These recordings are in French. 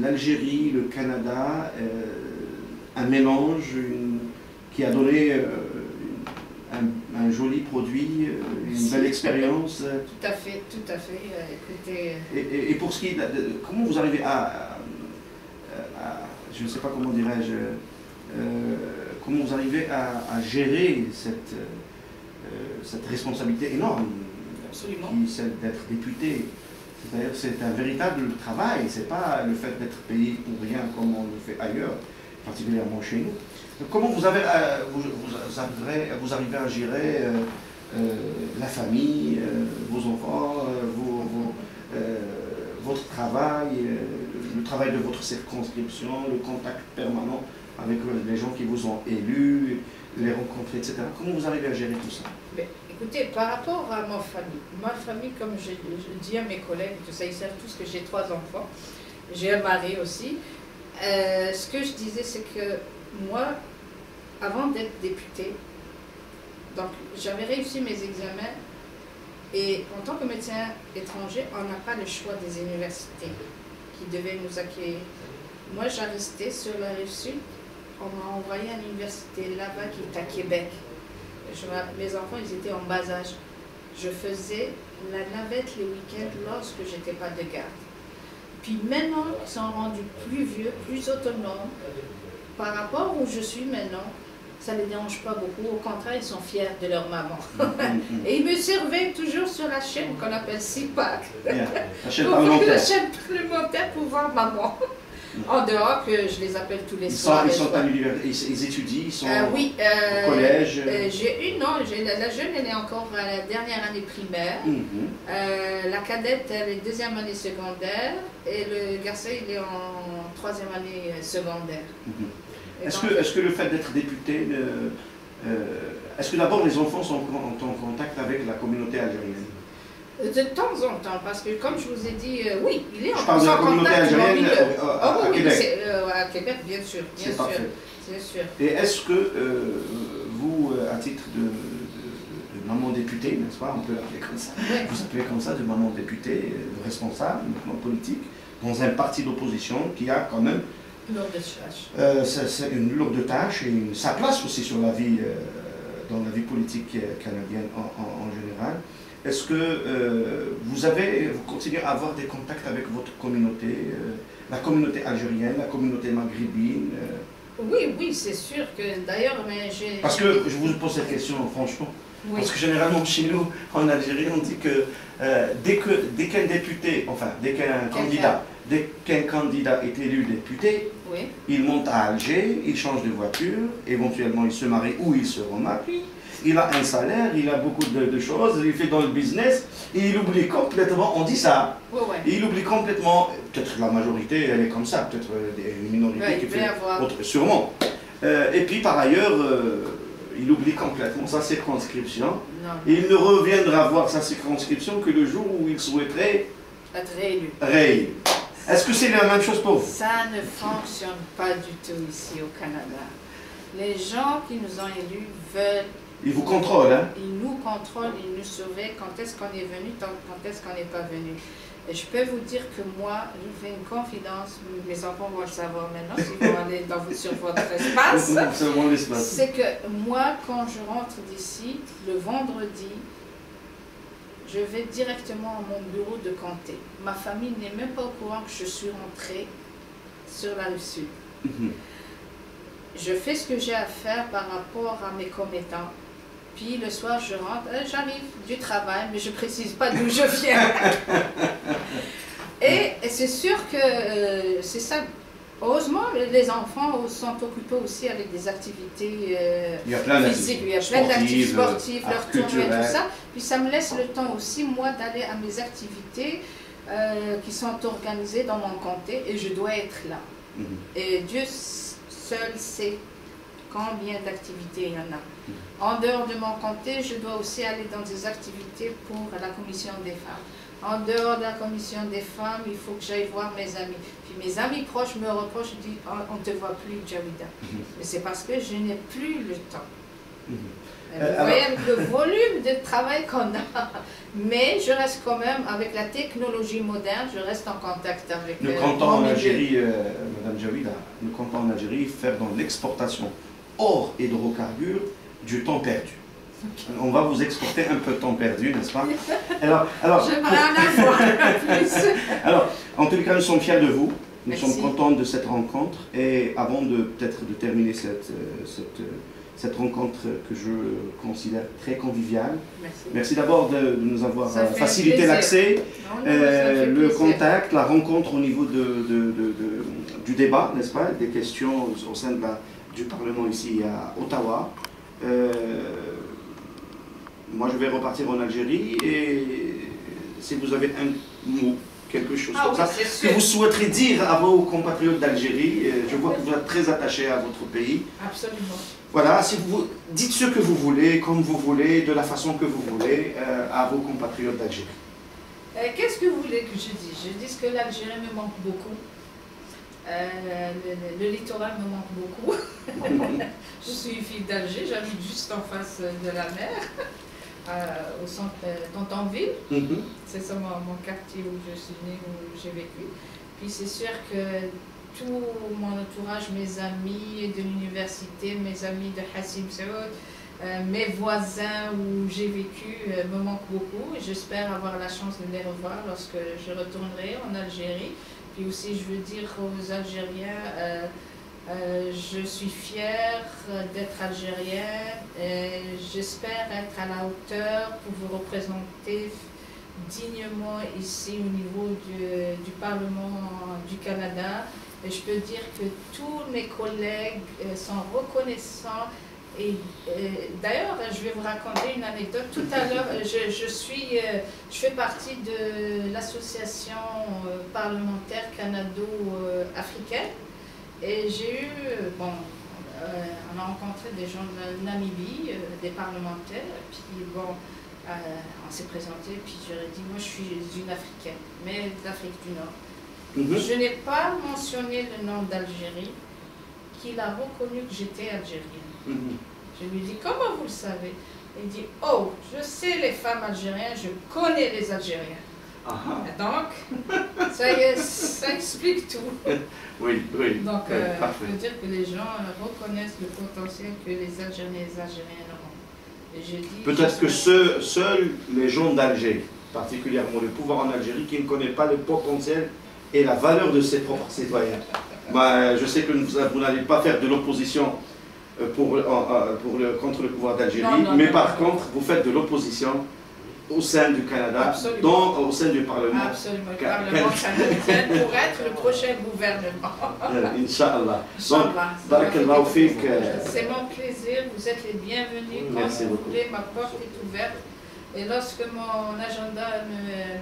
l'Algérie, le Canada, un mélange qui a donné un joli produit, une belle expérience. Tout à fait, tout à fait. Écoutez, et pour ce qui est comment vous arrivez je ne sais pas comment dirais-je, comment vous arrivez à gérer cette responsabilité énorme, absolument, qui est celle d'être député. C'est-à-dire c'est un véritable travail, c'est pas le fait d'être payé pour rien comme on le fait ailleurs, particulièrement chez nous. Comment vous arrivez à gérer la famille, vos enfants, votre travail, le travail de votre circonscription, le contact permanent avec les gens qui vous ont élus, les rencontrer, etc. Comment vous arrivez à gérer tout ça? Mais, écoutez, par rapport à ma famille, comme je dis à mes collègues, tout ça, ils savent tous que j'ai 3 enfants, j'ai un mari aussi. Ce que je disais, c'est que moi, avant d'être députée, donc j'avais réussi mes examens et en tant que médecin étranger, on n'a pas le choix des universités qui devaient nous accueillir. Moi, j'ai resté sur la rive sud. On m'a envoyé à l'université là-bas qui est à Québec. Mes enfants, ils étaient en bas âge. Je faisais la navette les week-ends lorsque je n'étais pas de garde. Puis maintenant, ils sont rendus plus vieux, plus autonomes. Par rapport où je suis maintenant, ça ne les dérange pas beaucoup. Au contraire, ils sont fiers de leur maman. Et ils me servaient toujours sur la chaîne qu'on appelle CPAC. Yeah. La chaîne parlementaire. La chaîne parlementaire pour voir maman. En dehors, que je les appelle tous les soirs. Ils sont à l'université, ils étudient, ils sont oui, au collège. J'ai une, non, la jeune, elle est encore à la dernière année primaire. La cadette, elle est 2e année secondaire. Et le garçon, il est en 3e année secondaire. Est-ce que le fait d'être député, est-ce que d'abord les enfants sont en contact avec la communauté algérienne? De temps en temps, parce que comme je vous ai dit, oui, il est en contact. Je parle de la communauté algérienne à Québec. À Québec, bien sûr, bien sûr. Bien sûr. Et est-ce que vous, à titre de maman députée, n'est-ce pas, on peut l'appeler comme ça, vous appelez comme ça, de maman députée, de responsable, maintenant politique, dans un parti d'opposition qui a quand même c'est une lourde tâche et sa place aussi sur la vie, dans la vie politique canadienne en général. Est-ce que vous continuez à avoir des contacts avec votre communauté, la communauté algérienne, la communauté maghrébine? Oui, c'est sûr que d'ailleurs, j'ai... Parce que je vous pose cette question franchement. Oui. Parce que généralement chez nous, en Algérie, on dit que dès qu'un député, enfin dès qu'un candidat est élu député, oui, il monte à Alger, il change de voiture, éventuellement il se marie ou il se remarie, il a un salaire, il a beaucoup de choses, il fait dans le business, et il oublie complètement, on dit ça, il oublie complètement, peut-être la majorité elle est comme ça, peut-être une minorité qui fait autre, sûrement. Et puis par ailleurs, il oublie complètement sa circonscription. Et il ne reviendra voir sa circonscription que le jour où il souhaiterait être réélu. Est-ce que c'est la même chose pour vous? Ça ne fonctionne pas du tout ici au Canada. Les gens qui nous ont élus veulent... Ils vous contrôlent, hein? Ils nous contrôlent, ils nous surveillent quand est-ce qu'on est venu, quand est-ce qu'on n'est pas venu. Et je peux vous dire que moi, je vous fais une confidence, mes enfants vont le savoir maintenant, s'ils vont aller sur votre espace. C'est que moi, quand je rentre d'ici, le vendredi, je vais directement à mon bureau de comté. Ma famille n'est même pas au courant que je suis rentrée sur la rive sud. Je fais ce que j'ai à faire par rapport à mes commettants. Puis le soir, je rentre, j'arrive du travail, mais je ne précise pas d'où je viens. Et c'est sûr que c'est ça. Heureusement, les enfants sont occupés aussi avec des activités physiques. Il y a plein d'activités sportives, leur tournée et tout ça. Puis ça me laisse le temps aussi, moi, d'aller à mes activités qui sont organisées dans mon comté et je dois être là. Et Dieu seul sait combien d'activités il y en a. En dehors de mon comté, je dois aussi aller dans des activités pour la commission des femmes. En dehors de la commission des femmes, il faut que j'aille voir mes amis. Puis mes amis proches me reprochent, disent on ne te voit plus, Jawida. Mais c'est parce que je n'ai plus le temps. Vous voyez le volume de travail qu'on a. Mais je reste quand même, avec la technologie moderne, je reste en contact avec nous comptons en Algérie, Madame Jawida, nous comptons en Algérie faire dans l'exportation hors hydrocarbures du temps perdu. On va vous exporter un peu de temps perdu, n'est-ce pas? Alors, j'aimerais en avoir plus. Alors, en tous les cas, nous sommes fiers de vous. Nous Merci. sommes contents de cette rencontre. Et avant de peut-être de terminer cette rencontre que je considère très conviviale, merci d'abord de nous avoir facilité l'accès, le contact, la rencontre au niveau du débat, n'est-ce pas? Des questions au sein du Parlement ici à Ottawa. Moi, je vais repartir en Algérie et si vous avez un mot, quelque chose comme ça, que vous souhaiterez dire à vos compatriotes d'Algérie, je vois que vous êtes très attachés à votre pays. Absolument. Voilà, si vous dites ce que vous voulez, comme vous voulez, de la façon que vous voulez, à vos compatriotes d'Algérie. Qu'est-ce que vous voulez que je dise? Je dis que l'Algérie me manque beaucoup. Le littoral me manque beaucoup. Je suis une fille d'Alger, j'habite juste en face de la mer, au centre d'Antanville. C'est ça mon quartier où je suis née, où j'ai vécu. Puis c'est sûr que tout mon entourage, mes amis de l'université, mes amis de Hassim Saoud, mes voisins où j'ai vécu me manquent beaucoup. J'espère avoir la chance de les revoir lorsque je retournerai en Algérie. Puis aussi, je veux dire aux Algériens, je suis fière d'être algérienne et j'espère être à la hauteur pour vous représenter dignement ici au niveau du Parlement du Canada. Et je peux dire que tous mes collègues sont reconnaissants. Et d'ailleurs, je vais vous raconter une anecdote. Tout à l'heure, je fais partie de l'association parlementaire canado-africaine. Et j'ai eu, on a rencontré des gens de Namibie, des parlementaires. Puis on s'est présenté. Puis j'aurais dit, moi je suis une Africaine, mais d'Afrique du Nord. Je n'ai pas mentionné le nom d'Algérie, qu'il a reconnu que j'étais algérienne. Je lui dis, comment vous le savez? Il dit, oh, je sais les femmes algériennes, je connais les Algériens. Donc, ça explique tout. Oui. Donc, je veux dire que les gens reconnaissent le potentiel que les Algériens et les Algériennes ont. Peut-être que seuls les gens d'Alger, particulièrement le pouvoir en Algérie, qui ne connaissent pas le potentiel et la valeur de ses propres citoyens. Je sais que vous n'allez pas faire de l'opposition contre le pouvoir d'Algérie, mais par contre, vous faites de l'opposition au sein du Canada, au sein du Parlement. Absolument, le Parlement canadien pour être le prochain gouvernement. Inch'Allah. C'est mon plaisir, vous êtes les bienvenus quand vous voulez, ma porte est ouverte. Et lorsque mon agenda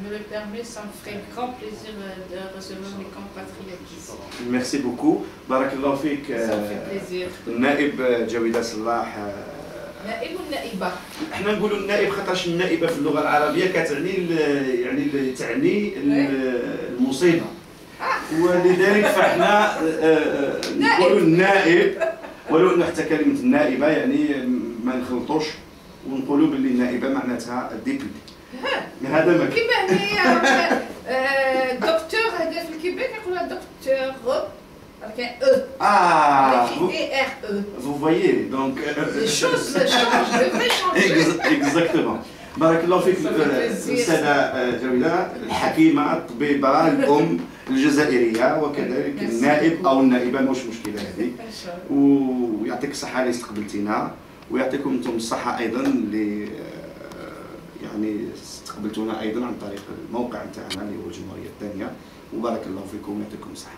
me le permet, ça me ferait grand plaisir de recevoir mes compatriotes ici. Merci beaucoup. Barakallahu fik. Ça me fait plaisir. النائب جاويدة صلاح. نائب والنائبة. احنا نقولوا النائب خاطرش النائبة في اللغة العربية تعني المصيبة. ولذلك فاحنا نقولوا النائب، ولو انه حتى كلمة النائبة يعني ما نخلطوش ونقولوا باللي النائبه معناتها الديبيوتي. هذا ما كيما هي دكتور هذا في الكيبيك يقولوا دكتور كاين vous voyez donc les choses changent, devraient changer. Exactement. بارك الله فيك السيدة جميلة الحكيمة الطبيبة الأم الجزائرية وكذلك النائب أو النائبة مش مشكلة هذه. ويعطيك الصحة اللي استقبلتينا ويعطيكم انتم الصحة ايضا اللي يعني استقبلتونا ايضا عن طريق الموقع نتاعنا اللي هو الجمهورية الثانية وبارك الله فيكم ويعطيكم الصحة.